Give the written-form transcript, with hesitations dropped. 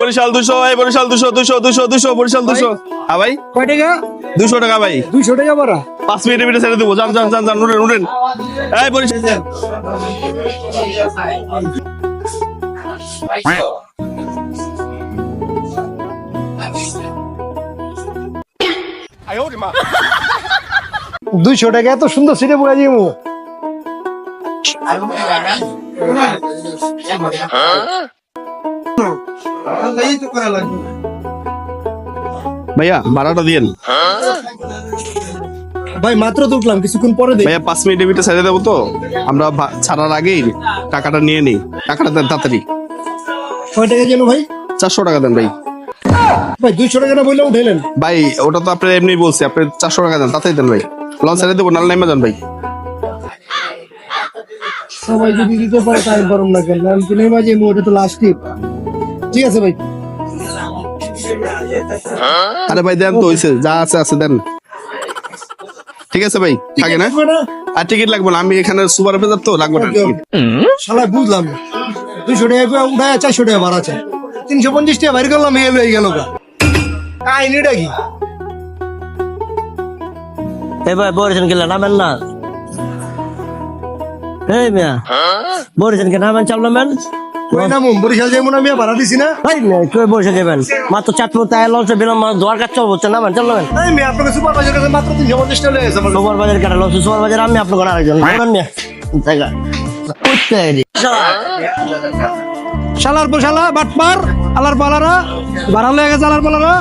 বরিশাল 200, এই বরিশাল 200, 200, 200, 200, বরিশাল 200। হ্যাঁ ভাই, কয় টাকা? 200 টাকা ভাই। 200 টাকা বড়া। 5 মিনিটের ভিতরে ছেড়ে দেবো। যান যান যান যান, উঠেন উঠেন। এই বরিশাল 200 টাকা এত সুন্দর সিটে বলে দিমু। ভাইয়া ভাড়াটা দিয়েন। ভাই মাত্র তো উঠলাম, কিছুক্ষণ পরে দেই। ভাইয়া 5 মিনিটের ভিতরে ছেড়ে দেবো তো, আমরা ছাড়ার আগেই টাকাটা নিয়ে নিই। টাকাটা দেন তাড়াতাড়ি। কয় টাকা যেন ভাই? 400 টাকা দেন ভাই। ভাই 200 টাকা না বললে উঠাইলেন। ভাই ওটা তো আপনি এমনি বলছি, আপনি 400 টাকা দেন, তাড়াতাড়ি দেন ভাই। লঞ্চ ছেড়ে দেবো, নাহলে নেমে যান ভাই। সবাই যদি দিতে পারে তাই গরম না কেন, আমি কিনে বাজে ওটা তো লাস্ট টিপ। ঠিক আছে ভাই। আরে ভাই দেন তো, হইছে যা আছে আছে দেন। ঠিক আছে ভাই, থাকে না? আর টিকিট লাগবে না, আমি এখানে সুপারভাইজার তো, লাগবে না টিকিট। শালা বুঝলাম না, 200 টাকা উঠায় 400 টাকা ভাড়া চাই, 350 টাকা বাইর করলাম, এলো এই গেল গা। কাহিনীটা কি? ভাই বরিশাল গেলে নামেন না। এই মিয়া বরিশাল কে নামেন, চাপ নামেন। কই নামু? বরিশাল যাইবো না মিয়া, ভাড়া দিছি না। ভাই কই বরিশাল যাবেন? মাত্র চাঁদপুর তাই লঞ্চে বিরাম দোয়ার কাজ চলবো, নামেন চাপ নামেন। এই মিয়া আপনাকে সুপারভাইজার কাছে মাত্র 350 টাকা লেগেছে আমার। সুপার বাজার কাটা লঞ্চ, সুপার বাজার আমি আপনার আরেকজন নামেন মিয়া। জায়গা শালার পোশালা বাটপার আলার পালারা ভাড়া লয়ে গেছে, আলার পালারা।